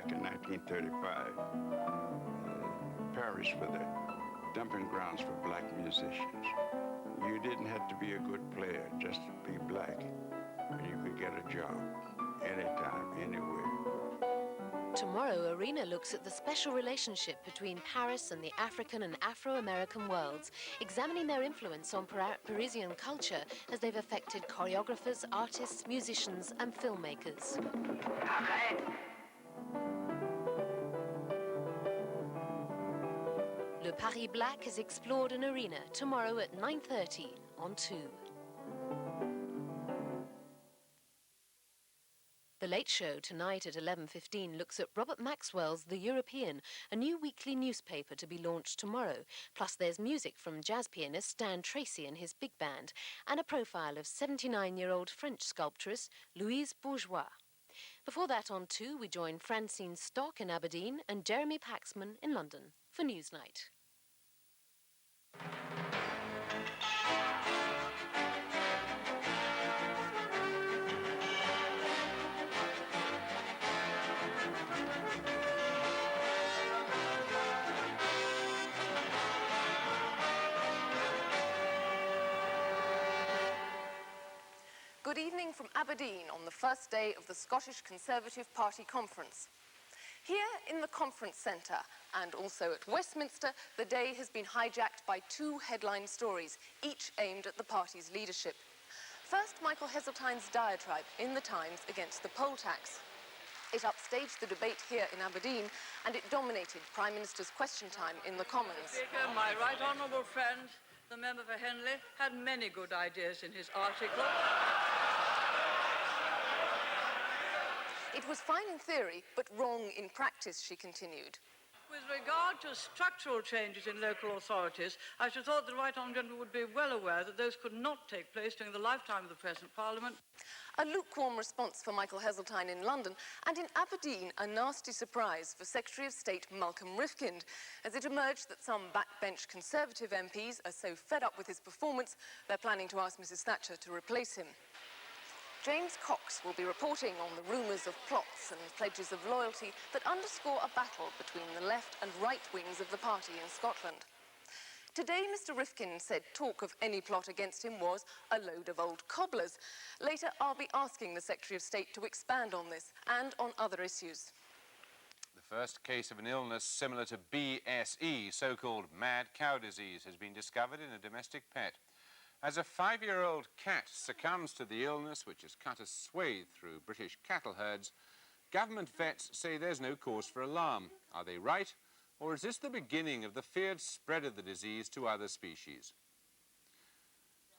back in 1935, Paris were the dumping grounds for black musicians. You didn't have to be a good player, just to be black, and you could get a job anytime, anywhere. Tomorrow, Arena looks at the special relationship between Paris and the African and Afro-American worlds, examining their influence on Parisian culture as they've affected choreographers, artists, musicians and filmmakers. Le Paris Black is explored in Arena tomorrow at 9:30 on 2. The Late Show tonight at 11:15 looks at Robert Maxwell's The European, a new weekly newspaper to be launched tomorrow. Plus there's music from jazz pianist Stan Tracy and his big band, and a profile of 79-year-old French sculptress Louise Bourgeois. Before that on 2, we join Francine Stock in Aberdeen and Jeremy Paxman in London for Newsnight. Good evening from Aberdeen on the first day of the Scottish Conservative Party conference. Here in the conference centre and also at Westminster, the day has been hijacked by 2 headline stories, each aimed at the party's leadership. First, Michael Heseltine's diatribe in the Times against the poll tax. It upstaged the debate here in Aberdeen and it dominated Prime Minister's question time in the Commons. Speaker, my right honourable friend, the member for Henley, had many good ideas in his article. It was fine in theory, but wrong in practice, she continued. With regard to structural changes in local authorities, I should have thought the right honourable gentleman would be well aware that those could not take place during the lifetime of the present Parliament. A lukewarm response for Michael Heseltine in London, and in Aberdeen, a nasty surprise for Secretary of State Malcolm Rifkind, as it emerged that some backbench Conservative MPs are so fed up with his performance, they're planning to ask Mrs Thatcher to replace him. James Cox will be reporting on the rumours of plots and pledges of loyalty that underscore a battle between the left and right wings of the party in Scotland. Today, Mr Rifkind said talk of any plot against him was a load of old cobblers. Later, I'll be asking the Secretary of State to expand on this and on other issues. The first case of an illness similar to BSE, so-called mad cow disease, has been discovered in a domestic pet. As a 5-year-old cat succumbs to the illness, which has cut a swathe through British cattle herds, government vets say there's no cause for alarm. Are they right? Or is this the beginning of the feared spread of the disease to other species?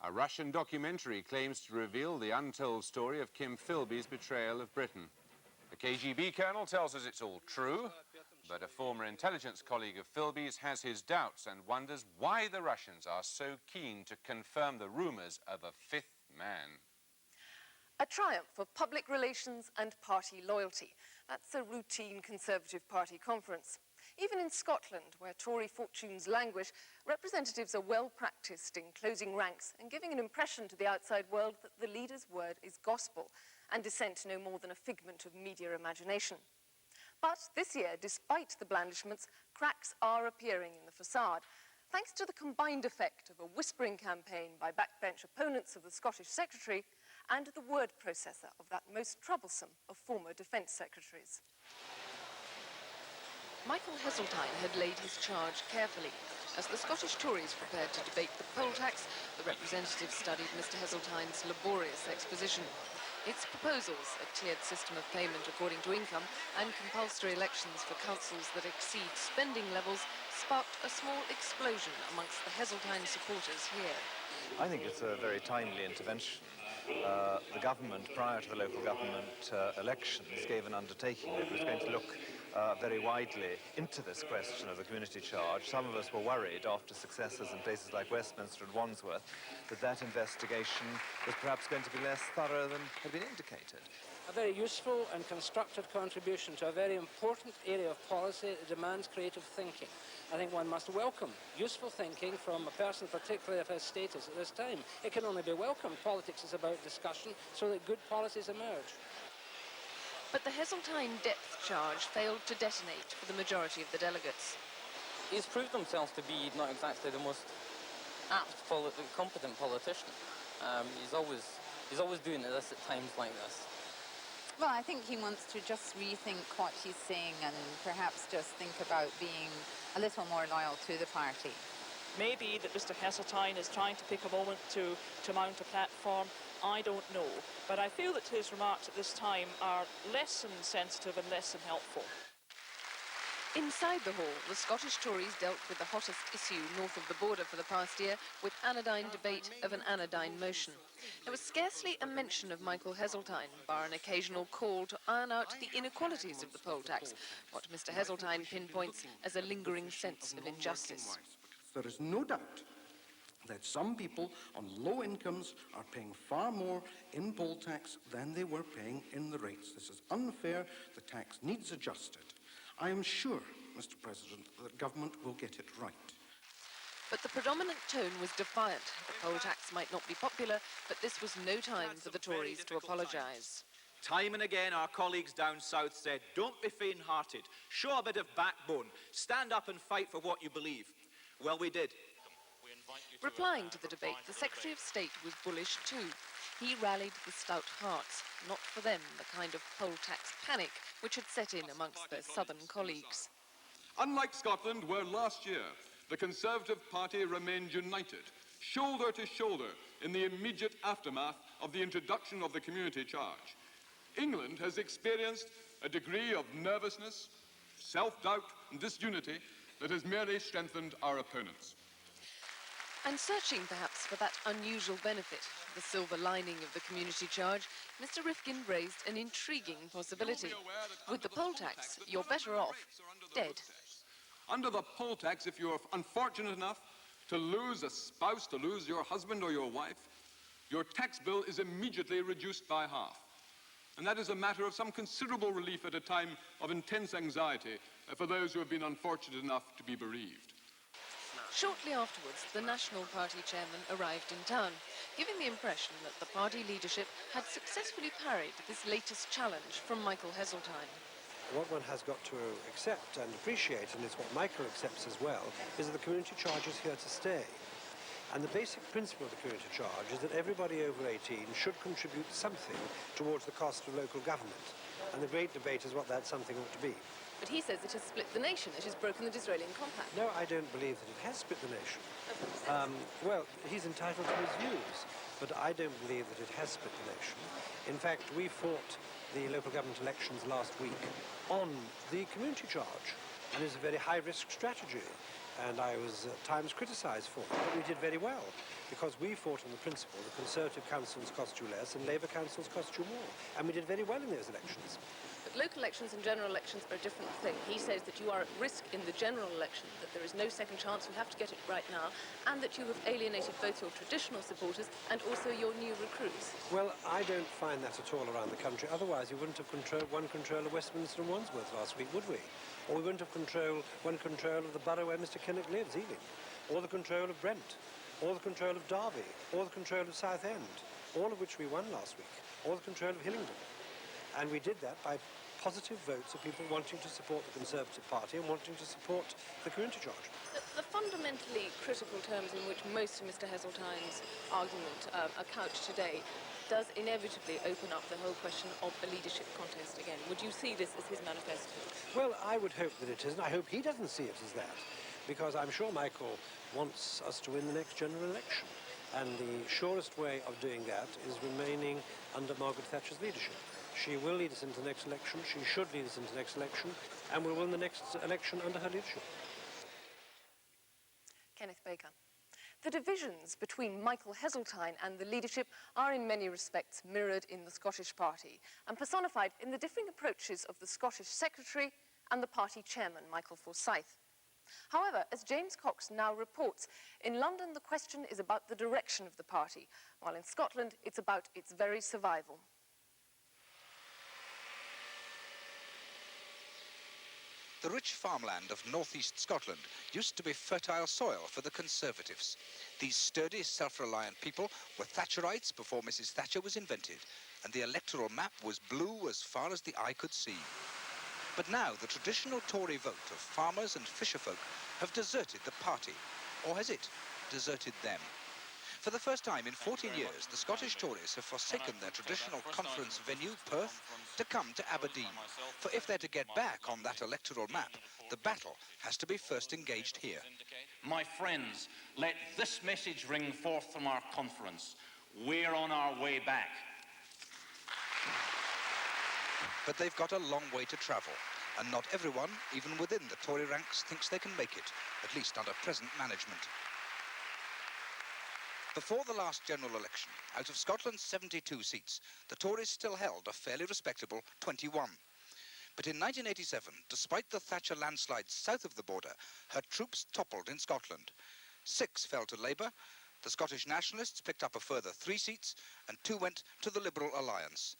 A Russian documentary claims to reveal the untold story of Kim Philby's betrayal of Britain. The KGB colonel tells us it's all true, but a former intelligence colleague of Philby's has his doubts and wonders why the Russians are so keen to confirm the rumours of a 5th man. A triumph of public relations and party loyalty. That's a routine Conservative Party conference. Even in Scotland, where Tory fortunes languish, representatives are well practised in closing ranks and giving an impression to the outside world that the leader's word is gospel and dissent no more than a figment of media imagination. But this year, despite the blandishments, cracks are appearing in the facade, thanks to the combined effect of a whispering campaign by backbench opponents of the Scottish Secretary and the word processor of that most troublesome of former Defence Secretaries. Michael Heseltine had laid his charge carefully. As the Scottish Tories prepared to debate the poll tax, the representatives studied Mr Heseltine's laborious exposition. Its proposals, a tiered system of payment according to income and compulsory elections for councils that exceed spending levels, sparked a small explosion amongst the Heseltine supporters here. I think it's a very timely intervention. The government, prior to the local government elections, gave an undertaking that was going to look very widely into this question of the community charge. Some of us were worried after successes in places like Westminster and Wandsworth that investigation was perhaps going to be less thorough than had been indicated. A very useful and constructive contribution to a very important area of policy that demands creative thinking. I think one must welcome useful thinking from a person particularly of his status at this time. It can only be welcomed. Politics is about discussion so that good policies emerge. But the Heseltine depth charge failed to detonate for the majority of the delegates. He's proved himself to be not exactly the most competent politician. He's always doing this at times like this. Well, I think he wants to just rethink what he's saying and perhaps just think about being a little more loyal to the party. Maybe that Mr Heseltine is trying to pick a moment to mount a platform. I don't know. But I feel that his remarks at this time are less than sensitive and less than helpful. Inside the hall, the Scottish Tories dealt with the hottest issue north of the border for the past year with anodyne debate of an anodyne motion. There was scarcely a mention of Michael Heseltine, bar an occasional call to iron out the inequalities of the poll tax, what Mr Heseltine pinpoints as a lingering sense of injustice. There is no doubt that some people on low incomes are paying far more in poll tax than they were paying in the rates. This is unfair. The tax needs adjusted. I am sure, Mr President, that government will get it right. But the predominant tone was defiant. The poll tax might not be popular, but this was no time for the Tories to apologise. Time and again, our colleagues down south said, don't be faint-hearted, show a bit of backbone, stand up and fight for what you believe. Well, we did. Replying to the debate, the Secretary of State was bullish too. He rallied the stout hearts, not for them the kind of poll tax panic which had set in amongst their southern colleagues. Unlike Scotland, where last year the Conservative Party remained united, shoulder to shoulder in the immediate aftermath of the introduction of the community charge, England has experienced a degree of nervousness, self-doubt and disunity that has merely strengthened our opponents. And searching perhaps for that unusual benefit, the silver lining of the community charge, Mr Rifkind raised an intriguing possibility. With the poll tax, you're better off dead. Under the poll tax, if you're unfortunate enough to lose a spouse, to lose your husband or your wife, your tax bill is immediately reduced by half. And that is a matter of some considerable relief at a time of intense anxiety for those who have been unfortunate enough to be bereaved. Shortly afterwards, the National Party chairman arrived in town, giving the impression that the party leadership had successfully parried this latest challenge from Michael Heseltine. What one has got to accept and appreciate, and it's what Michael accepts as well, is that the community charge is here to stay. And the basic principle of the community charge is that everybody over 18 should contribute something towards the cost of local government. And the great debate is what that something ought to be. But he says it has split the nation, it has broken the Disraelian compact. No, I don't believe that it has split the nation. Well, he's entitled to his views, but I don't believe that it has split the nation. In fact, we fought the local government elections last week on the community charge, and it's a very high-risk strategy, and I was at times criticised for it, but we did very well, because we fought on the principle that Conservative councils cost you less and Labour councils cost you more, and we did very well in those elections. But local elections and general elections are a different thing. He says that you are at risk in the general election, that there is no second chance, you have to get it right now, and that you have alienated both your traditional supporters and also your new recruits. Well, I don't find that at all around the country. Otherwise, we wouldn't have won control of Westminster and Wandsworth last week, would we? Or we wouldn't have won control of the borough where Mr Kinnock lives, Ealing, or the control of Brent, or the control of Derby, or the control of Southend, all of which we won last week, or the control of Hillingdon. And we did that by positive votes of people wanting to support the Conservative Party and wanting to support the community charge. The fundamentally critical terms in which most of Mr Heseltine's argument are couched today does inevitably open up the whole question of a leadership contest again. Would you see this as his manifesto? Well, I would hope that it is, and I hope he doesn't see it as that, because I'm sure Michael wants us to win the next general election. And the surest way of doing that is remaining under Margaret Thatcher's leadership. She will lead us into the next election, she should lead us into the next election, and we'll win the next election under her leadership. Kenneth Bacon. The divisions between Michael Heseltine and the leadership are in many respects mirrored in the Scottish Party and personified in the differing approaches of the Scottish Secretary and the party chairman, Michael Forsyth. However, as James Cox now reports, in London the question is about the direction of the party, while in Scotland it's about its very survival. The rich farmland of northeast Scotland used to be fertile soil for the Conservatives. These sturdy, self-reliant people were Thatcherites before Mrs. Thatcher was invented, and the electoral map was blue as far as the eye could see. But now the traditional Tory vote of farmers and fisherfolk have deserted the party, or has it deserted them? For the first time in 14 years, the Scottish Tories have forsaken their traditional conference venue, Perth, to come to Aberdeen. For if they're to get back on that electoral map, the battle has to be first engaged here. My friends, let this message ring forth from our conference. We're on our way back. But they've got a long way to travel, and not everyone, even within the Tory ranks, thinks they can make it, at least under present management. Before the last general election, out of Scotland's 72 seats, the Tories still held a fairly respectable 21. But in 1987, despite the Thatcher landslide south of the border, her troops toppled in Scotland. 6 fell to Labour, the Scottish Nationalists picked up a further 3 seats, and 2 went to the Liberal Alliance.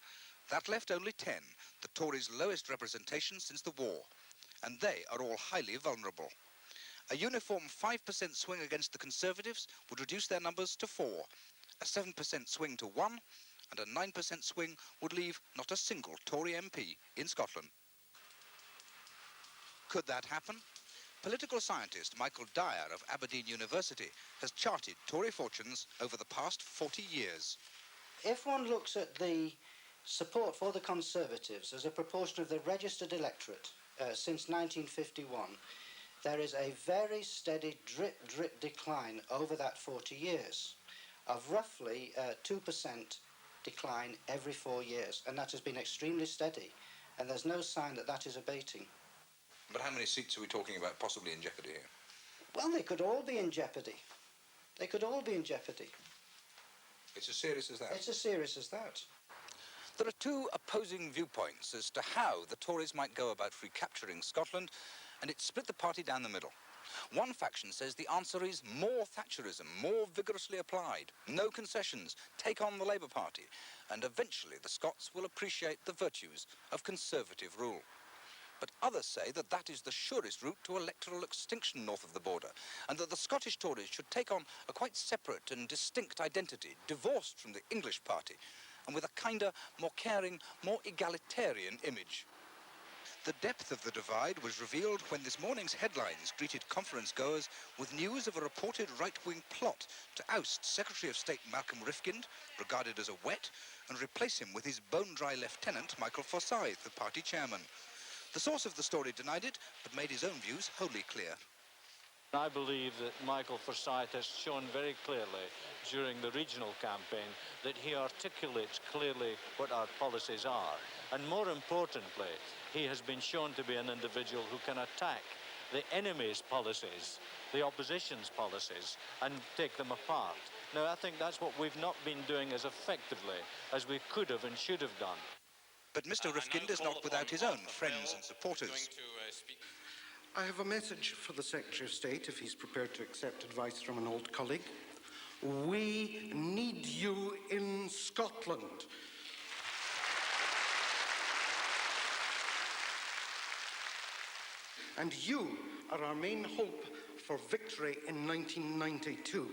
That left only 10, the Tories' lowest representation since the war, and they are all highly vulnerable. A uniform 5% swing against the Conservatives would reduce their numbers to 4. A 7% swing to 1, and a 9% swing would leave not a single Tory MP in Scotland. Could that happen? Political scientist Michael Dyer of Aberdeen University has charted Tory fortunes over the past 40 years. If one looks at the support for the Conservatives as a proportion of the registered electorate since 1951, there is a very steady drip decline over that 40 years of roughly 2% decline every 4 years, and that has been extremely steady, and there's no sign that that is abating. But how many seats are we talking about possibly in jeopardy here? Well, they could all be in jeopardy. They could all be in jeopardy. It's as serious as that? It's as serious as that. There are 2 opposing viewpoints as to how the Tories might go about recapturing Scotland, and it's split the party down the middle. One faction says the answer is more Thatcherism, more vigorously applied, no concessions, take on the Labour Party, and eventually the Scots will appreciate the virtues of Conservative rule. But others say that that is the surest route to electoral extinction north of the border, and that the Scottish Tories should take on a quite separate and distinct identity, divorced from the English party, and with a kinder, more caring, more egalitarian image. The depth of the divide was revealed when this morning's headlines greeted conference goers with news of a reported right-wing plot to oust Secretary of State Malcolm Rifkind, regarded as a wet, and replace him with his bone-dry lieutenant Michael Forsyth, the party chairman. The source of the story denied it, but made his own views wholly clear. I believe that Michael Forsyth has shown very clearly during the regional campaign that he articulates clearly what our policies are. And more importantly, he has been shown to be an individual who can attack the enemy's policies, the opposition's policies, and take them apart. Now, I think that's what we've not been doing as effectively as we could have and should have done. But Mr. Rifkind is not without his own friends and supporters. I have a message for the Secretary of State, if he's prepared to accept advice from an old colleague. We need you in Scotland. And you are our main hope for victory in 1992.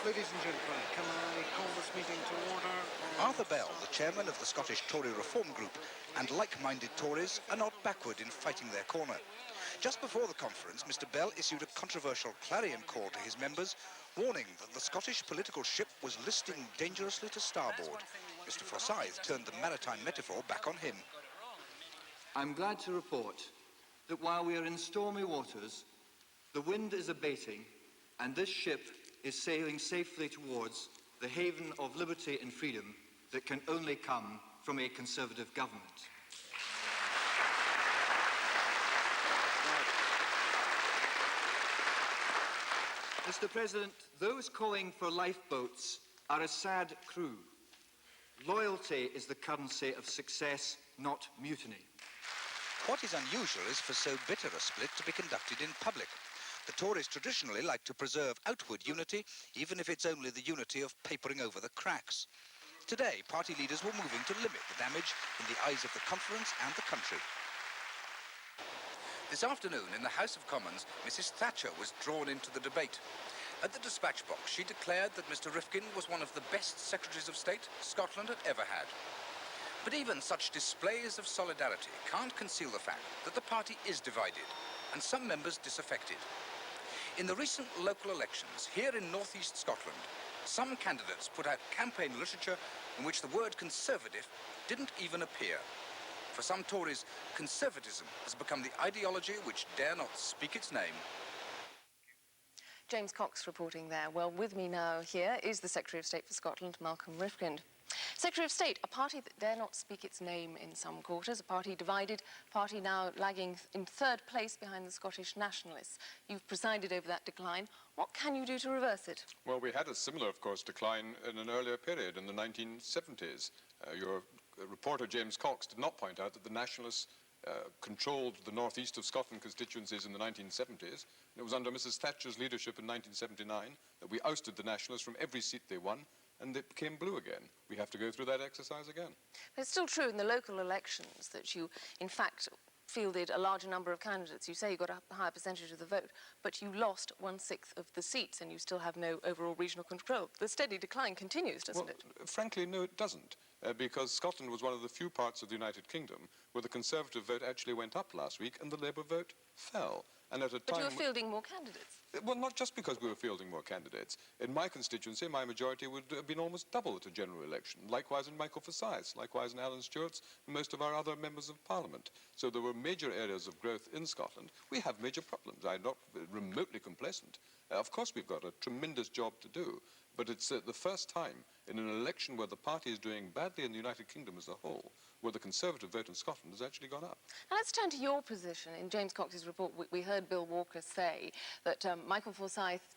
Ladies and gentlemen, can I call this meeting to order? Arthur Bell, the chairman of the Scottish Tory Reform Group, and like-minded Tories are not backward in fighting their corner. Just before the conference, Mr. Bell issued a controversial clarion call to his members, warning that the Scottish political ship was listing dangerously to starboard. Mr. Forsyth turned the maritime metaphor back on him. I'm glad to report that while we are in stormy waters, the wind is abating, and this ship is sailing safely towards the haven of liberty and freedom that can only come from a Conservative government. Mr. President, those calling for lifeboats are a sad crew. Loyalty is the currency of success, not mutiny. What is unusual is for so bitter a split to be conducted in public. The Tories traditionally like to preserve outward unity, even if it's only the unity of papering over the cracks. Today, party leaders were moving to limit the damage in the eyes of the conference and the country. This afternoon, in the House of Commons, Mrs. Thatcher was drawn into the debate. At the dispatch box, she declared that Mr. Rifkind was one of the best Secretaries of State Scotland had ever had. But even such displays of solidarity can't conceal the fact that the party is divided and some members disaffected. In the recent local elections here in northeast Scotland, some candidates put out campaign literature in which the word Conservative didn't even appear. For some Tories, conservatism has become the ideology which dare not speak its name. James Cox reporting there. Well, with me now here is the Secretary of State for Scotland, Malcolm Rifkind. Secretary of State, a party that dare not speak its name in some quarters, a party divided, party now lagging in third place behind the Scottish Nationalists. You've presided over that decline. What can you do to reverse it? Well, we had a similar, of course, decline in an earlier period, in the 1970s. Your reporter, James Cox, did not point out that the Nationalists controlled the northeast of Scotland constituencies in the 1970s. And it was under Mrs. Thatcher's leadership in 1979 that we ousted the Nationalists from every seat they won, and it became blue again. We have to go through that exercise again. But it's still true in the local elections that you, in fact, fielded a larger number of candidates. You say you got a higher percentage of the vote, but you lost 1/6 of the seats and you still have no overall regional control. The steady decline continues, doesn't it? Frankly, no, it doesn't. Because Scotland was one of the few parts of the United Kingdom where the Conservative vote actually went up last week and the Labour vote fell. And at a time... But you were fielding more candidates. Well, not just because we were fielding more candidates. In my constituency, my majority would have been almost double at a general election. Likewise in Michael Forsyth's, likewise in Alan Stewart's, and most of our other members of Parliament. So there were major areas of growth in Scotland. We have major problems. I'm not remotely complacent. Of course, we've got a tremendous job to do. But it's the first time in an election where the party is doing badly in the United Kingdom as a whole, where the Conservative vote in Scotland has actually gone up. Now let's turn to your position. In James Cox's report, we heard Bill Walker say that Michael Forsyth,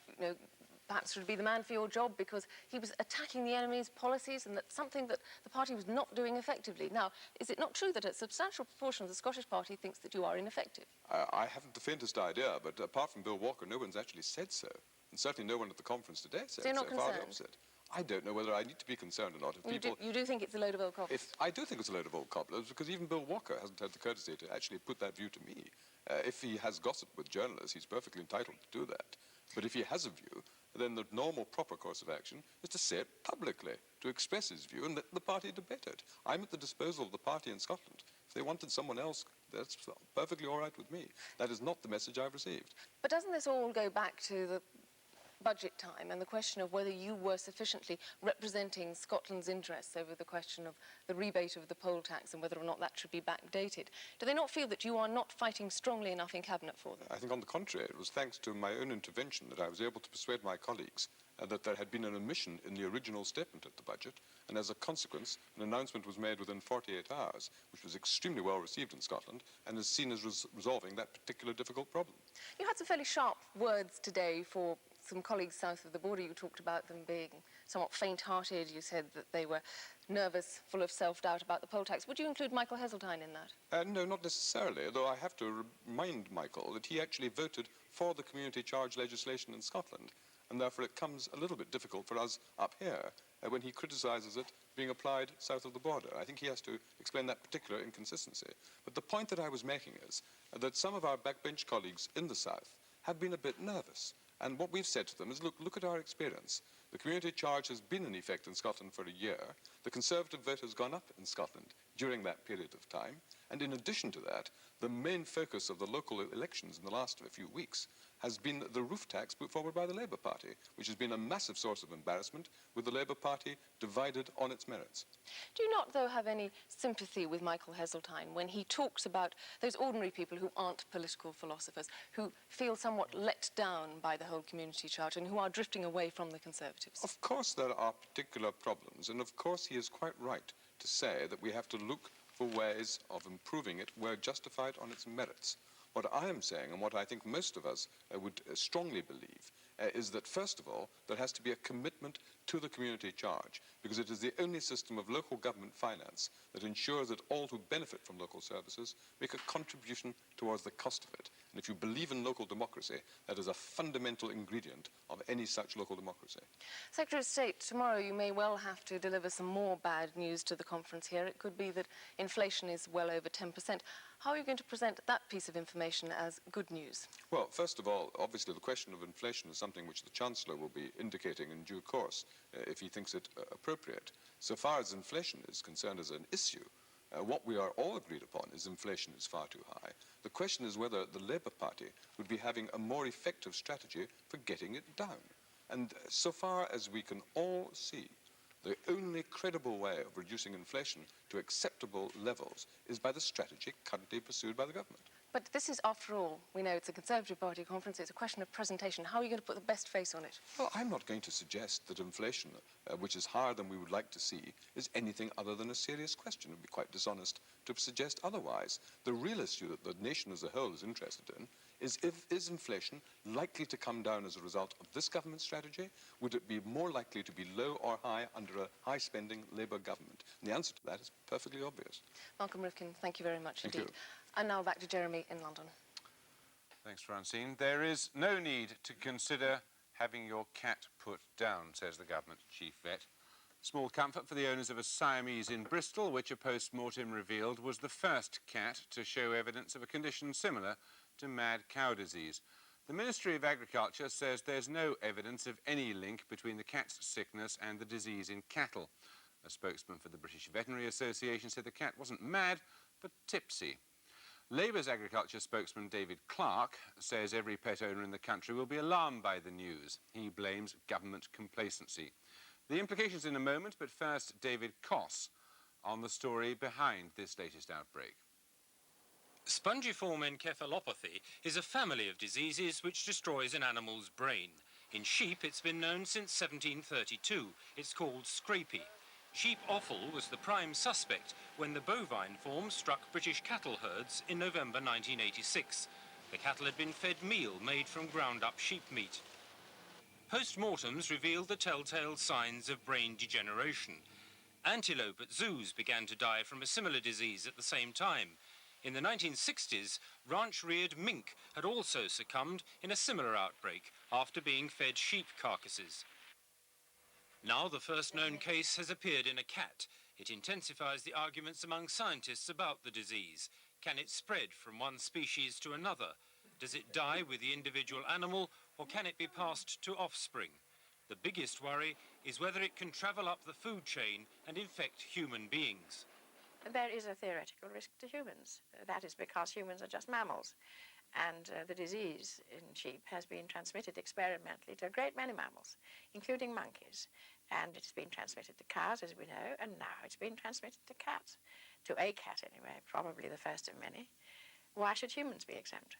perhaps should be the man for your job because he was attacking the enemy's policies and that's something that the party was not doing effectively. Now, is it not true that a substantial proportion of the Scottish party thinks that you are ineffective? I haven't the faintest idea, but apart from Bill Walker, no one's actually said so. And certainly no one at the conference today said so. You're not far the concerned? opposite. I don't know whether I need to be concerned or not. If you do think it's a load of old cobblers? I do think it's a load of old cobblers, because even Bill Walker hasn't had the courtesy to actually put that view to me. If he has gossiped with journalists, he's perfectly entitled to do that. But if he has a view, then the normal, proper course of action is to say it publicly, to express his view and let the party debate it. I'm at the disposal of the party in Scotland. If they wanted someone else, that's perfectly all right with me. That is not the message I've received. But doesn't this all go back to the budget time and the question of whether you were sufficiently representing Scotland's interests over the question of the rebate of the poll tax and whether or not that should be backdated? Do they not feel that you are not fighting strongly enough in Cabinet for them? I think on the contrary, it was thanks to my own intervention that I was able to persuade my colleagues that there had been an omission in the original statement of the budget, and as a consequence, an announcement was made within 48 hours, which was extremely well received in Scotland and is seen as resolving that particular difficult problem. You had some fairly sharp words today for some colleagues south of the border. You talked about them being somewhat faint-hearted. You said that they were nervous, full of self-doubt about the poll tax. Would you include Michael Heseltine in that? No, not necessarily, though I have to remind Michael that he actually voted for the community charge legislation in Scotland, and therefore it comes a little bit difficult for us up here when he criticises it being applied south of the border. I think he has to explain that particular inconsistency. But the point that I was making is that some of our backbench colleagues in the south have been a bit nervous. And what we've said to them is, look at our experience. The community charge has been in effect in Scotland for a year. The Conservative vote has gone up in Scotland during that period of time. And in addition to that, the main focus of the local elections in the last few weeks has been the roof tax put forward by the Labour Party, which has been a massive source of embarrassment, with the Labour Party divided on its merits. Do you not, though, have any sympathy with Michael Heseltine when he talks about those ordinary people who aren't political philosophers, who feel somewhat let down by the whole community charge and who are drifting away from the Conservatives? Of course there are particular problems, and of course he is quite right to say that we have to look for ways of improving it where justified on its merits. What I am saying, and what I think most of us would strongly believe, is that, first of all, there has to be a commitment to the community charge, because it is the only system of local government finance that ensures that all who benefit from local services make a contribution towards the cost of it. And if you believe in local democracy, that is a fundamental ingredient of any such local democracy. Secretary of State, tomorrow you may well have to deliver some more bad news to the conference here. It could be that inflation is well over 10%. How are you going to present that piece of information as good news? Well, first of all, obviously the question of inflation is something something which the Chancellor will be indicating in due course if he thinks it appropriate. So far as inflation is concerned as an issue, what we are all agreed upon is inflation is far too high. The question is whether the Labour Party would be having a more effective strategy for getting it down. And so far as we can all see, the only credible way of reducing inflation to acceptable levels is by the strategy currently pursued by the government. But this is, after all, we know it's a Conservative Party conference, it's a question of presentation. How are you going to put the best face on it? Well, I'm not going to suggest that inflation, which is higher than we would like to see, is anything other than a serious question. It would be quite dishonest to suggest otherwise. The real issue that the nation as a whole is interested in is inflation likely to come down as a result of this government strategy? Would it be more likely to be low or high under a high-spending Labour government? And the answer to that is perfectly obvious. Malcolm Rifkind, thank you very much Thank indeed. you. And now back to Jeremy in London. Thanks, Francine. There is no need to consider having your cat put down, says the government chief vet. Small comfort for the owners of a Siamese in Bristol, which a post-mortem revealed was the first cat to show evidence of a condition similar to mad cow disease. The Ministry of Agriculture says there's no evidence of any link between the cat's sickness and the disease in cattle. A spokesman for the British Veterinary Association said the cat wasn't mad, but tipsy. Labour's agriculture spokesman David Clark says every pet owner in the country will be alarmed by the news. He blames government complacency. The implications in a moment, but first David Koss on the story behind this latest outbreak. Spongiform encephalopathy is a family of diseases which destroys an animal's brain. In sheep, it's been known since 1732. It's called scrapie. Sheep offal was the prime suspect when the bovine form struck British cattle herds in November 1986. The cattle had been fed meal made from ground-up sheep meat. Post-mortems revealed the telltale signs of brain degeneration. Antelope at zoos began to die from a similar disease at the same time. In the 1960s, ranch-reared mink had also succumbed in a similar outbreak after being fed sheep carcasses. Now the first known case has appeared in a cat. It intensifies the arguments among scientists about the disease. Can it spread from one species to another? Does it die with the individual animal, or can it be passed to offspring? The biggest worry is whether it can travel up the food chain and infect human beings. There is a theoretical risk to humans. That is because humans are just mammals. And the disease in sheep has been transmitted experimentally to a great many mammals, including monkeys. And it's been transmitted to cows, as we know, and now it's been transmitted to cats. To a cat, anyway, probably the first of many. Why should humans be exempt?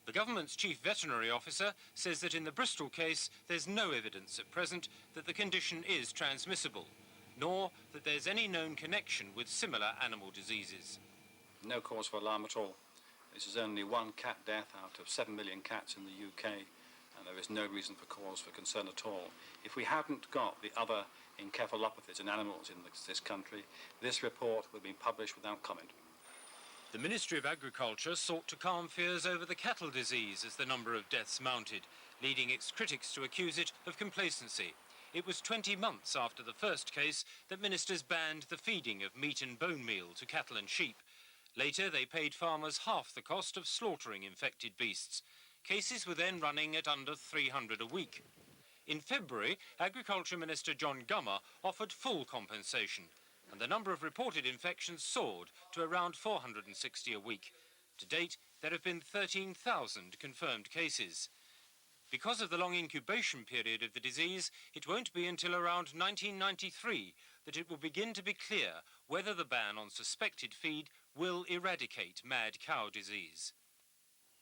The government's chief veterinary officer says that in the Bristol case, there's no evidence at present that the condition is transmissible, nor that there's any known connection with similar animal diseases. No cause for alarm at all. This is only one cat death out of 7 million cats in the UK, and there is no reason for cause for concern at all. If we hadn't got the other encephalopathies in animals in this country, this report would be published without comment. The Ministry of Agriculture sought to calm fears over the cattle disease as the number of deaths mounted, leading its critics to accuse it of complacency. It was 20 months after the first case that ministers banned the feeding of meat and bone meal to cattle and sheep. Later, they paid farmers half the cost of slaughtering infected beasts. Cases were then running at under 300 a week. In February, Agriculture Minister John Gummer offered full compensation, and the number of reported infections soared to around 460 a week. To date, there have been 13,000 confirmed cases. Because of the long incubation period of the disease, it won't be until around 1993 that it will begin to be clear whether the ban on suspected feed will eradicate mad cow disease.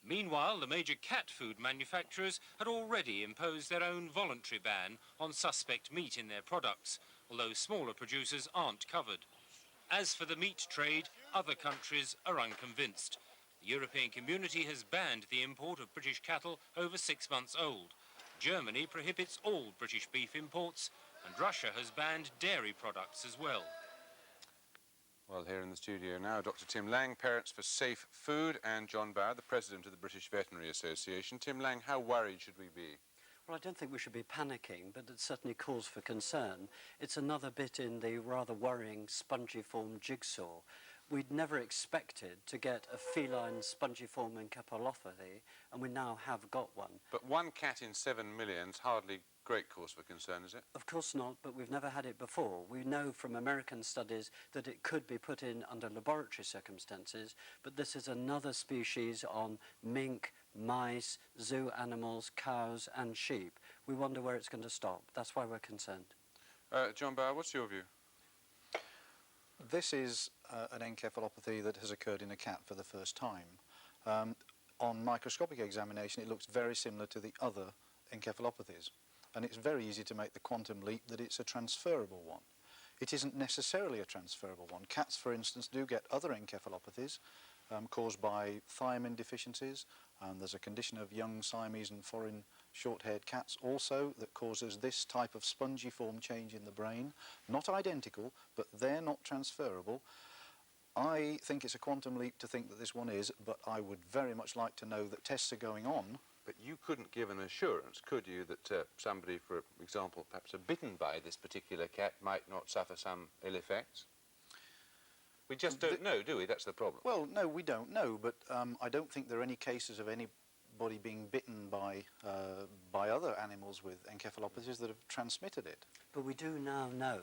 Meanwhile, the major cat food manufacturers had already imposed their own voluntary ban on suspect meat in their products, although smaller producers aren't covered. As for the meat trade, other countries are unconvinced. The European Community has banned the import of British cattle over 6 months old. Germany prohibits all British beef imports, and Russia has banned dairy products as well. Well, here in the studio now, Dr. Tim Lang, Parents for Safe Food, and John Bauer, the President of the British Veterinary Association. Tim Lang, how worried should we be? Well, I don't think we should be panicking, but it certainly calls for concern. It's another bit in the rather worrying spongiform jigsaw, we'd never expected to get a feline spongiform encephalopathy, and we now have got one. But 1 cat in 7 million's hardly great cause for concern, is it? Of course not, but we've never had it before. We know from American studies that it could be put in under laboratory circumstances, but this is another species on mink, mice, zoo animals, cows and sheep. We wonder where it's going to stop. That's why we're concerned. John Bauer, what's your view? This is an encephalopathy that has occurred in a cat for the first time. On microscopic examination, it looks very similar to the other encephalopathies, and it's very easy to make the quantum leap that it's a transferable one. It isn't necessarily a transferable one. Cats, for instance, do get other encephalopathies caused by thiamine deficiencies, and there's a condition of young Siamese and foreign short-haired cats also that causes this type of spongiform change in the brain. Not identical, but they're not transferable. I think it's a quantum leap to think that this one is, but I would very much like to know that tests are going on. But you couldn't give an assurance, could you, that somebody, for example, perhaps bitten by this particular cat might not suffer some ill effects? We just don't know, do we? That's the problem. Well, no, we don't know, but I don't think there are any cases of anybody being bitten by other animals with encephalopathies that have transmitted it. But we do now know,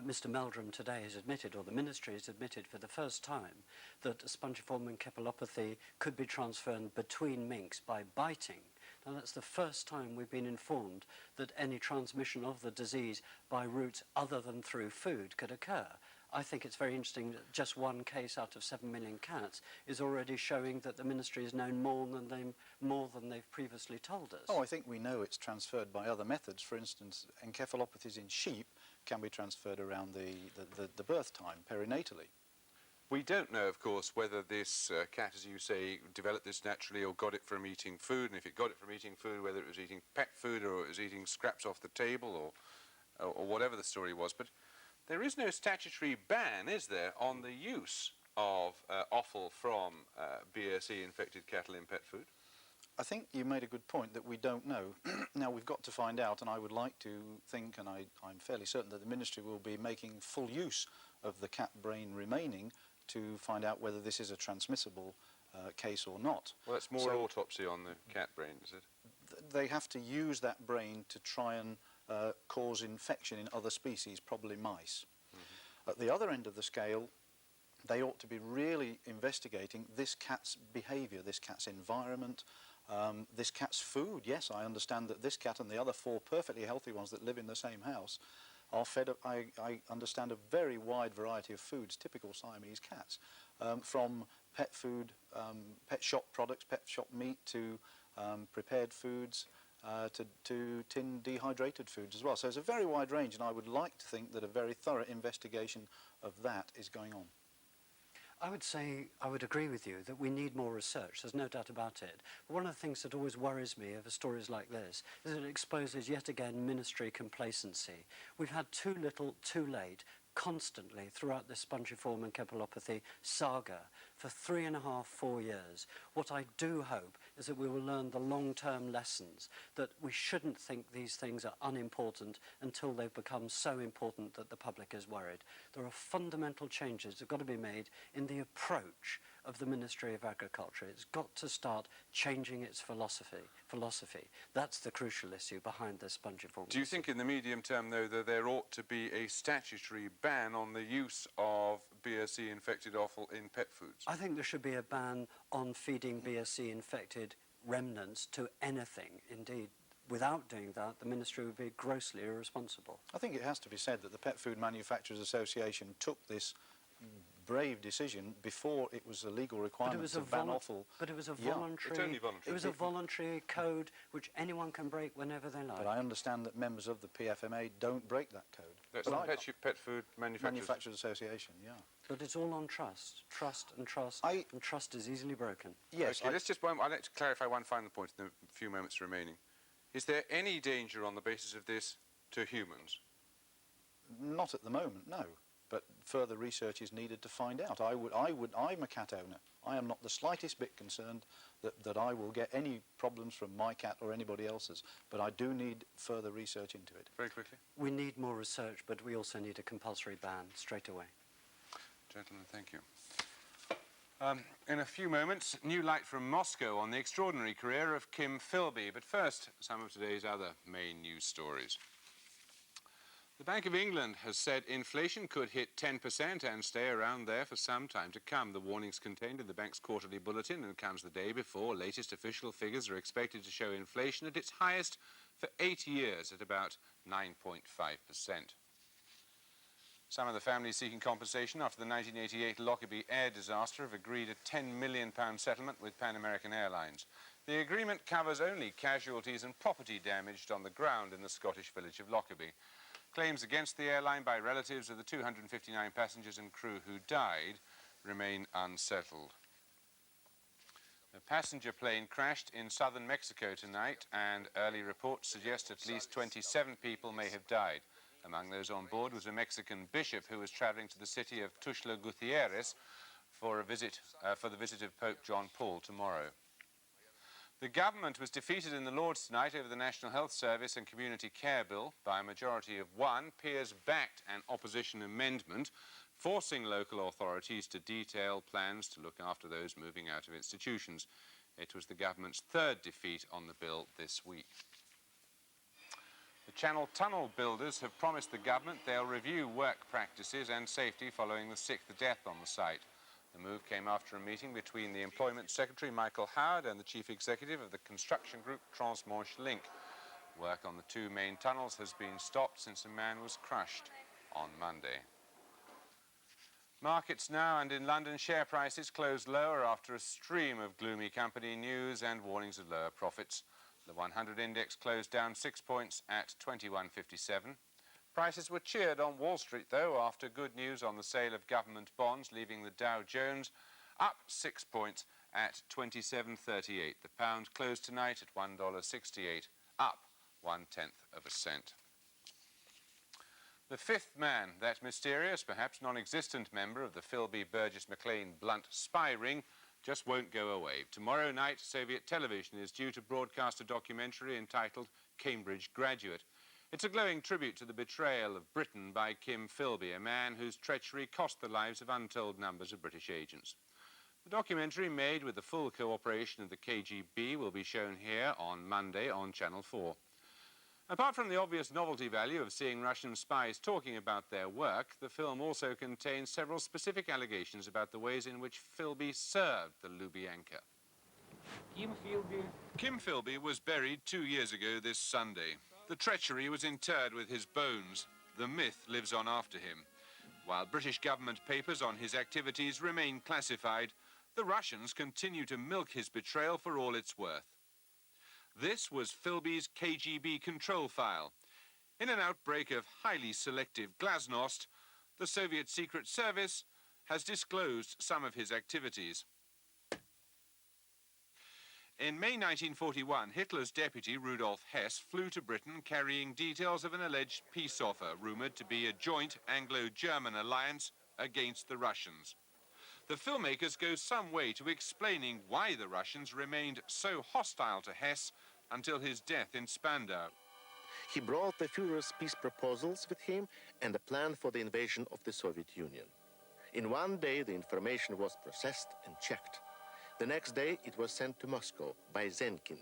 Mr. Meldrum today has admitted, or the Ministry has admitted for the first time, that a spongiform encephalopathy could be transferred between minks by biting. Now, that's the first time we've been informed that any transmission of the disease by routes other than through food could occur. I think it's very interesting that just one case out of 7 million cats is already showing that the Ministry has known more than they've previously told us. Oh, I think we know it's transferred by other methods. For instance, encephalopathies in sheep can be transferred around the birth time, perinatally. We don't know, of course, whether this cat, as you say, developed this naturally or got it from eating food, and if it got it from eating food, whether it was eating pet food or it was eating scraps off the table or whatever the story was. But there is no statutory ban, is there, on the use of offal from BSE-infected cattle in pet food? I think you made a good point that we don't know. Now, we've got to find out, and I would like to think, and I'm fairly certain that the Ministry will be making full use of the cat brain remaining to find out whether this is a transmissible case or not. Well, it's more autopsy on the cat brain, is it? They have to use that brain to try and cause infection in other species, probably mice. Mm-hmm. At the other end of the scale, they ought to be really investigating this cat's behaviour, this cat's environment, this cat's food. Yes, I understand that this cat and the other 4 perfectly healthy ones that live in the same house are fed, I understand, a very wide variety of foods, typical Siamese cats, from pet food, pet shop products, pet shop meat, to prepared foods, to tinned dehydrated foods as well. So it's a very wide range, and I would like to think that a very thorough investigation of that is going on. I would say, I would agree with you that we need more research, there's no doubt about it. But one of the things that always worries me over stories like this is that it exposes yet again Ministry complacency. We've had too little, too late, constantly throughout this spongiform encephalopathy saga for 3.5, 4 years. What I do hope is that we will learn the long-term lessons, that we shouldn't think these things are unimportant until they've become so important that the public is worried. There are fundamental changes that have got to be made in the approach of the Ministry of Agriculture. It's got to start changing its philosophy. That's the crucial issue behind this spongiform. Do you think in the medium term, though, that there ought to be a statutory ban on the use of BSE-infected offal in pet foods? I think there should be a ban on feeding BSE-infected remnants to anything. Indeed, without doing that, the Ministry would be grossly irresponsible. I think it has to be said that the Pet Food Manufacturers Association took this brave decision before it was a legal requirement to ban offal. But it was a voluntary. It's only voluntary. It was a voluntary code which anyone can break whenever they like. But I understand that members of the PFMA don't break that code. That's the Pet Food Manufacturers Association, yeah. But it's all on trust. Trust and trust. And trust is easily broken. Yes. Okay, I'd like to clarify one final point in the few moments remaining. Is there any danger on the basis of this to humans? Not at the moment, no. But further research is needed to find out. I'm a cat owner. I am not the slightest bit concerned that I will get any problems from my cat or anybody else's. But I do need further research into it. Very quickly. We need more research, but we also need a compulsory ban straight away. Gentlemen, thank you. In a few moments, new light from Moscow on the extraordinary career of Kim Philby. But first, some of today's other main news stories. The Bank of England has said inflation could hit 10% and stay around there for some time to come. The warnings contained in the bank's quarterly bulletin and comes the day before latest official figures are expected to show inflation at its highest for 8 years at about 9.5%. Some of the families seeking compensation after the 1988 Lockerbie air disaster have agreed a £10 million settlement with Pan American Airlines. The agreement covers only casualties and property damaged on the ground in the Scottish village of Lockerbie. Claims against the airline by relatives of the 259 passengers and crew who died remain unsettled. A passenger plane crashed in southern Mexico tonight, and early reports suggest at least 27 people may have died. Among those on board was a Mexican bishop who was traveling to the city of Tuxtla Gutierrez for the visit of Pope John Paul tomorrow. The government was defeated in the Lords tonight over the National Health Service and Community Care Bill. By a majority of 1, peers backed an opposition amendment forcing local authorities to detail plans to look after those moving out of institutions. It was the government's 3rd defeat on the bill this week. The Channel Tunnel builders have promised the government they'll review work practices and safety following the 6th death on the site. The move came after a meeting between the Employment Secretary Michael Howard and the Chief Executive of the construction group Transmanche Link. Work on the 2 main tunnels has been stopped since a man was crushed on Monday. Markets now, and in London, share prices closed lower after a stream of gloomy company news and warnings of lower profits. The 100 index closed down 6 points at 21.57. Prices were cheered on Wall Street, though, after good news on the sale of government bonds, leaving the Dow Jones up 6 points at 27.38. The pound closed tonight at $1.68, up 0.1 cent. The 5th man, that mysterious, perhaps non-existent member of the Philby Burgess McLean Blunt spy ring, just won't go away. Tomorrow night, Soviet television is due to broadcast a documentary entitled Cambridge Graduate. It's a glowing tribute to the betrayal of Britain by Kim Philby, a man whose treachery cost the lives of untold numbers of British agents. The documentary, made with the full cooperation of the KGB, will be shown here on Monday on Channel 4. Apart from the obvious novelty value of seeing Russian spies talking about their work, the film also contains several specific allegations about the ways in which Philby served the Lubyanka. Kim Philby was buried 2 years ago this Sunday. The treachery was interred with his bones. The myth lives on after him. While British government papers on his activities remain classified, the Russians continue to milk his betrayal for all it's worth. This was Philby's KGB control file. In an outbreak of highly selective glasnost, the Soviet Secret Service has disclosed some of his activities. In May 1941, Hitler's deputy, Rudolf Hess, flew to Britain carrying details of an alleged peace offer, rumoured to be a joint Anglo-German alliance against the Russians. The filmmakers go some way to explaining why the Russians remained so hostile to Hess until his death in Spandau. He brought the Führer's peace proposals with him and a plan for the invasion of the Soviet Union. In one day, the information was processed and checked. The next day, it was sent to Moscow by Zenkin,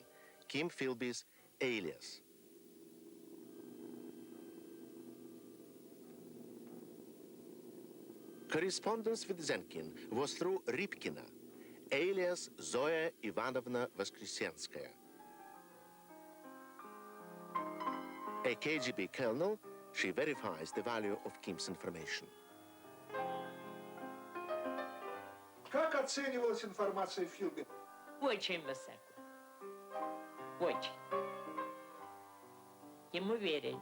Kim Philby's alias. Correspondence with Zenkin was through Rybkina, alias Zoya Ivanovna Voskresenskaya. A KGB colonel, she verifies the value of Kim's information. Как оценивалась информация Филби? Очень высоко. Очень. Ему верили.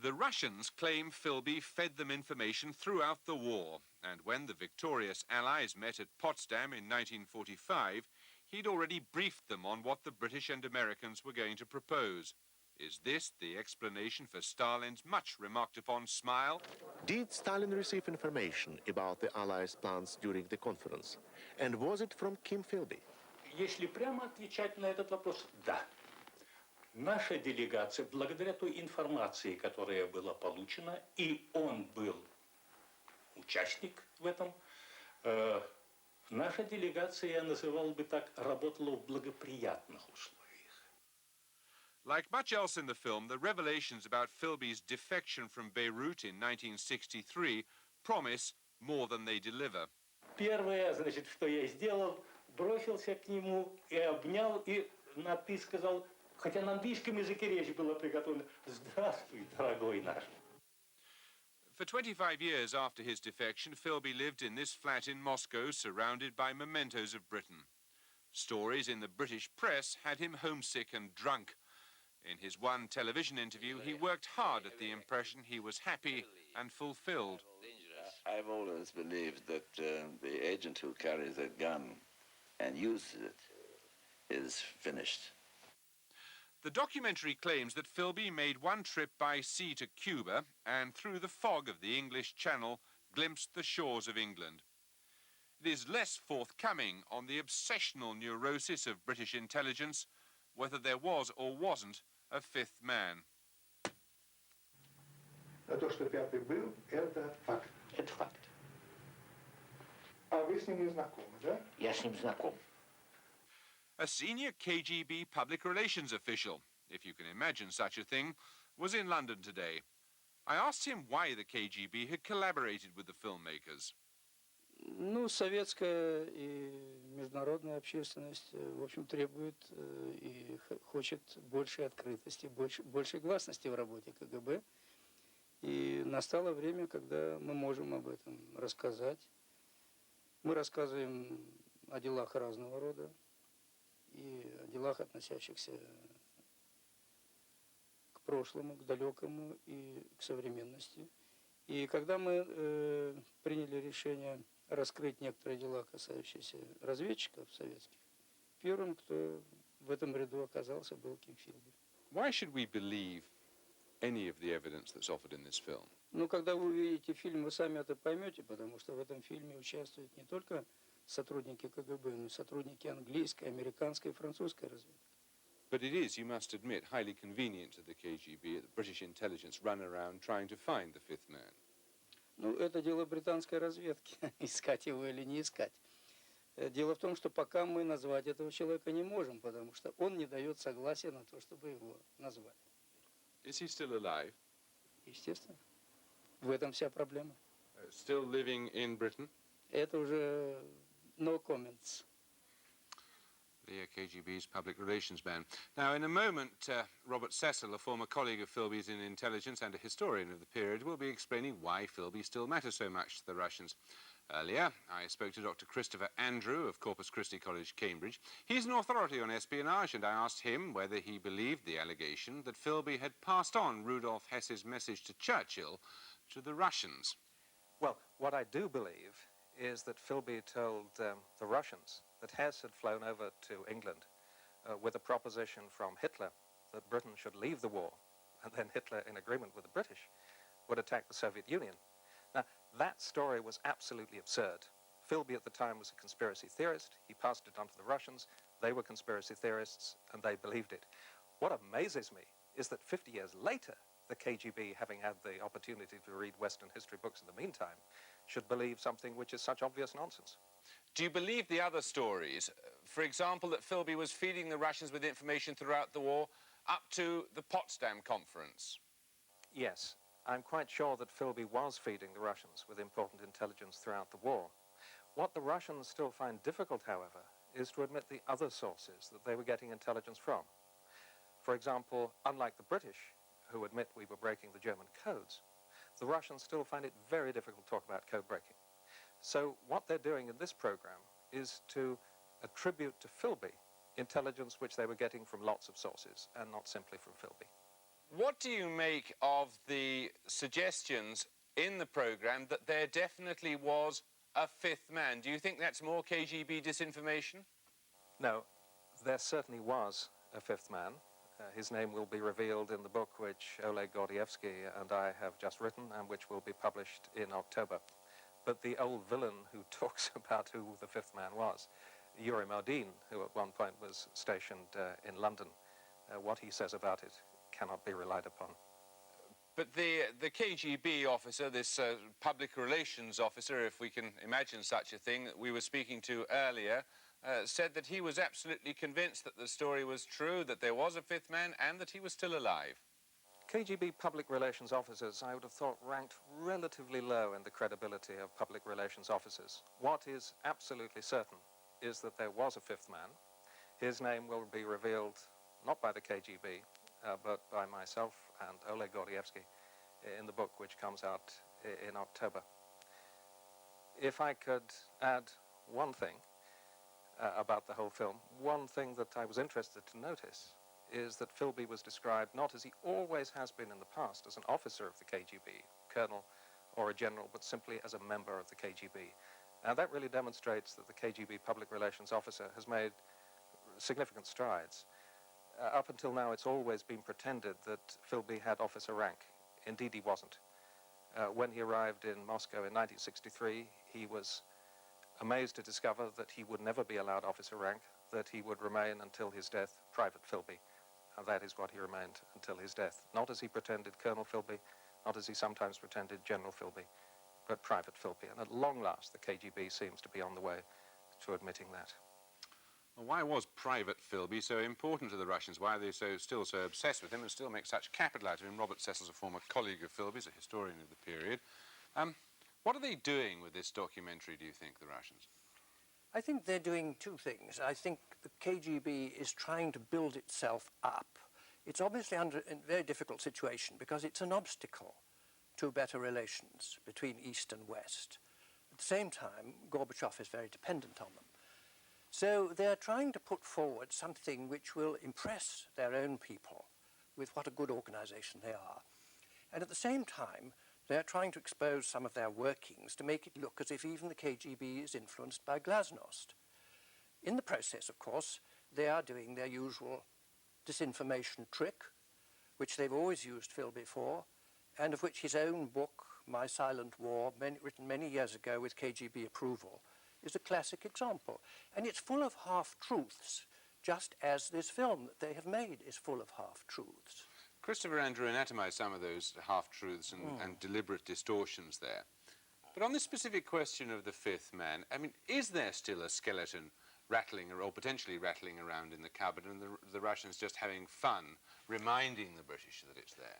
The Russians claim Philby fed them information throughout the war, and when the victorious Allies met at Potsdam in 1945, he'd already briefed them on what the British and Americans were going to propose. Is this the explanation for Stalin's much remarked upon smile? Did Stalin receive information about the Allies' plans during the conference? And was it from Kim Philby? Если прямо отвечать на этот вопрос, да. Наша делегация, благодаря той информации, которая была получена, и он был участник в этом. Наша делегация, я называл бы так, работала в благоприятных условиях. Like much else in the film, the revelations about Philby's defection from Beirut in 1963 promise more than they deliver. Первое, значит, что я сделал, бросился к нему и обнял, и надпись сказал, хотя на английском языке речь была приготовлена: «Здравствуй, дорогой наш». For 25 years after his defection, Philby lived in this flat in Moscow, surrounded by mementos of Britain. Stories in the British press had him homesick and drunk. In his one television interview, he worked hard at the impression he was happy and fulfilled. I've always believed that the agent who carries a gun and uses it is finished. The documentary claims that Philby made one trip by sea to Cuba and through the fog of the English Channel glimpsed the shores of England. It is less forthcoming on the obsessional neurosis of British intelligence, whether there was or wasn't a fifth man. То, что пятый был, это факт. Это факт. А вы с ним не знакомы, да? Я с ним знаком. A senior KGB public relations official, if you can imagine such a thing, was in London today. I asked him why the KGB had collaborated with the filmmakers. Ну, советская и международная общественность, в общем, требует и хочет большей открытости, большей гласности в работе КГБ. И настало время, когда мы можем об этом рассказать. Мы рассказываем о делах разного рода и о делах, относящихся к прошлому, к далекому и к современности. И когда мы приняли решение раскрыть некоторые дела, касающиеся разведчиков советских, первым, кто в этом ряду оказался, был Ким Philby. Why should we believe any of the evidence that's offered in this film? Ну, когда вы увидите фильм, вы сами это поймете, потому что в этом фильме участвуют не только сотрудники КГБ, но и сотрудники английской, американской и французской разведки. But it is, you must admit, highly convenient to the KGB that British intelligence run around trying to find the fifth man. Ну, это дело британской разведки, искать его или не искать. Дело в том, что пока мы назвать этого человека не можем, потому что он не дает согласия на то, чтобы его назвали. Is he still alive? Естественно. В этом вся проблема. Still living in Britain? Это уже no comments. The KGB's public relations ban. Now, in a moment, Robert Cecil, a former colleague of Philby's in intelligence and a historian of the period, will be explaining why Philby still matters so much to the Russians. Earlier, I spoke to Dr. Christopher Andrew of Corpus Christi College, Cambridge. He's an authority on espionage, and I asked him whether he believed the allegation that Philby had passed on Rudolf Hess's message to Churchill to the Russians. Well, what I do believe is that Philby told the Russians that Hess had flown over to England with a proposition from Hitler that Britain should leave the war, and then Hitler, in agreement with the British, would attack the Soviet Union. Now, that story was absolutely absurd. Philby at the time was a conspiracy theorist. He passed it on to the Russians. They were conspiracy theorists, and they believed it. What amazes me is that 50 years later, the KGB, having had the opportunity to read Western history books in the meantime, should believe something which is such obvious nonsense. Do you believe the other stories? For example, that Philby was feeding the Russians with information throughout the war up to the Potsdam Conference? Yes, I'm quite sure that Philby was feeding the Russians with important intelligence throughout the war. What the Russians still find difficult, however, is to admit the other sources that they were getting intelligence from. For example, unlike the British, who admit we were breaking the German codes, the Russians still find it very difficult to talk about code breaking. So what they're doing in this program is to attribute to Philby intelligence which they were getting from lots of sources and not simply from Philby. What do you make of the suggestions in the program that there definitely was a fifth man? Do you think that's more KGB disinformation? No, there certainly was a fifth man. His name will be revealed in the book which Oleg Gordievsky and I have just written and which will be published in October. But the old villain who talks about who the fifth man was, Yuri Maldin, who at one point was stationed in London, what he says about it cannot be relied upon. But the KGB officer, this public relations officer, if we can imagine such a thing, that we were speaking to earlier, said that he was absolutely convinced that the story was true, that there was a fifth man, and that he was still alive. KGB public relations officers, I would have thought, ranked relatively low in the credibility of public relations officers. What is absolutely certain is that there was a fifth man. His name will be revealed not by the KGB, but by myself and Oleg Gordievsky in the book which comes out in October. If I could add one thing about the whole film, one thing that I was interested to notice is that Philby was described not as he always has been in the past, as an officer of the KGB, colonel or a general, but simply as a member of the KGB. And that really demonstrates that the KGB public relations officer has made significant strides. Up until now, it's always been pretended that Philby had officer rank. Indeed, he wasn't. When he arrived in Moscow in 1963, he was amazed to discover that he would never be allowed officer rank, that he would remain until his death Private Philby. And that is what he remained until his death. Not as he pretended Colonel Philby, not as he sometimes pretended General Philby, but Private Philby. And at long last, the KGB seems to be on the way to admitting that. Well, why was Private Philby so important to the Russians? Why are they still so obsessed with him and still make such capital out of him? Robert Cecil's a former colleague of Philby's, a historian of the period. What are they doing with this documentary, do you think, the Russians? I think they're doing two things. I think the KGB is trying to build itself up. It's obviously under a very difficult situation because it's an obstacle to better relations between East and West. At the same time, Gorbachev is very dependent on them. So they're trying to put forward something which will impress their own people with what a good organization they are. And at the same time, they're trying to expose some of their workings to make it look as if even the KGB is influenced by glasnost. In the process, of course, they are doing their usual disinformation trick, which they've always used Philby for, and of which his own book, My Silent War, written many years ago with KGB approval, is a classic example. And it's full of half-truths, just as this film that they have made is full of half-truths. Christopher Andrew anatomized some of those half-truths and deliberate distortions there. But on this specific question of the fifth man, I mean, is there still a skeleton rattling or potentially rattling around in the cupboard and the Russians just having fun reminding the British that it's there?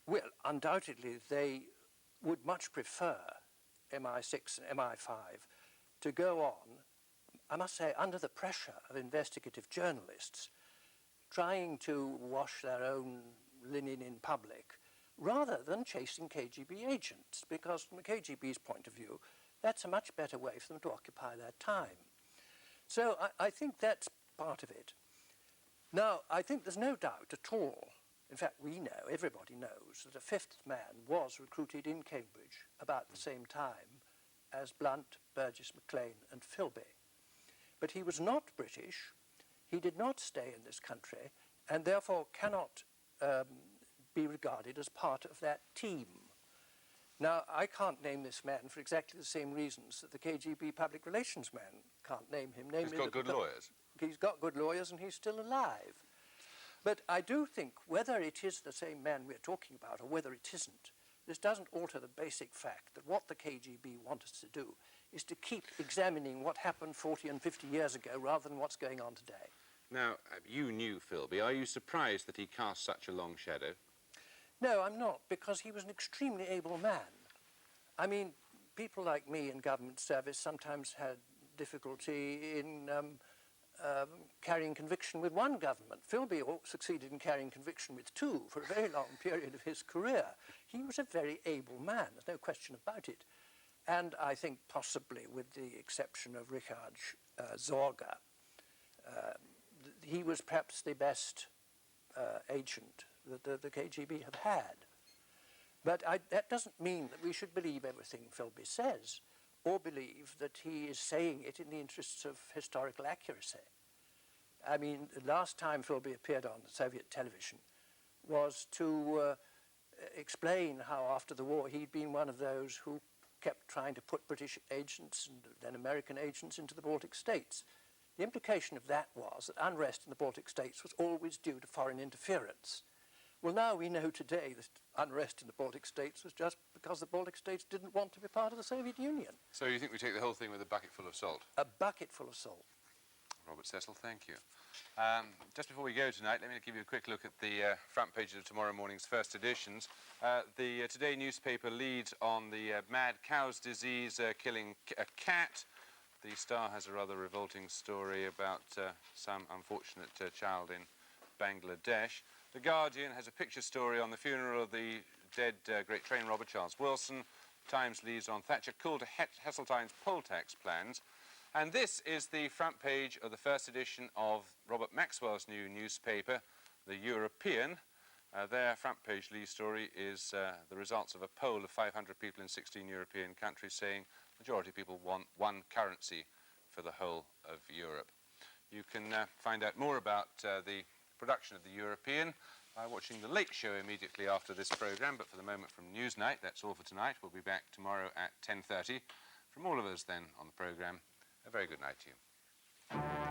Well, undoubtedly, they would much prefer MI6 and MI5 to go on, I must say, under the pressure of investigative journalists, trying to wash their own linen in public, rather than chasing KGB agents, because from the KGB's point of view, that's a much better way for them to occupy their time. So I think that's part of it. Now, I think there's no doubt at all, in fact, we know, everybody knows, that a fifth man was recruited in Cambridge about the same time as Blunt, Burgess, Maclean and Philby. But he was not British, he did not stay in this country, and therefore cannot be regarded as part of that team. Now, I can't name this man for exactly the same reasons that the KGB public relations man can't name him. He's got good lawyers. He's got good lawyers and he's still alive. But I do think whether it is the same man we're talking about or whether it isn't, this doesn't alter the basic fact that what the KGB want us to do is to keep examining what happened 40 and 50 years ago rather than what's going on today. Now, you knew Philby. Are you surprised that he cast such a long shadow? No, I'm not, because he was an extremely able man. I mean, people like me in government service sometimes had difficulty in carrying conviction with one government. Philby succeeded in carrying conviction with two for a very long period of his career. He was a very able man, there's no question about it. And I think possibly with the exception of Richard Zorga, he was perhaps the best agent that the KGB have had. But that doesn't mean that we should believe everything Philby says, or believe that he is saying it in the interests of historical accuracy. I mean, the last time Philby appeared on Soviet television was to explain how after the war he'd been one of those who kept trying to put British agents and then American agents into the Baltic states. The implication of that was that unrest in the Baltic states was always due to foreign interference. Well, now we know today that unrest in the Baltic states was just because the Baltic states didn't want to be part of the Soviet Union. So you think we take the whole thing with a bucket full of salt? A bucket full of salt. Robert Cecil, thank you. Just before we go tonight, let me give you a quick look at the front pages of tomorrow morning's first editions. The Today newspaper leads on the mad cow's disease killing a cat. The Star has a rather revolting story about some unfortunate child in Bangladesh. The Guardian has a picture story on the funeral of the dead great train robber Charles Wilson. Times leads on Thatcher call to Heseltine's poll tax plans. And this is the front page of the first edition of Robert Maxwell's new newspaper, The European. Their front page lead story is the results of a poll of 500 people in 16 European countries saying the majority of people want one currency for the whole of Europe. You can find out more about the production of The European by watching The Late Show immediately after this programme. But for the moment, from Newsnight, that's all for tonight. We'll be back tomorrow at 10:30. From all of us then on the programme, a very good night to you.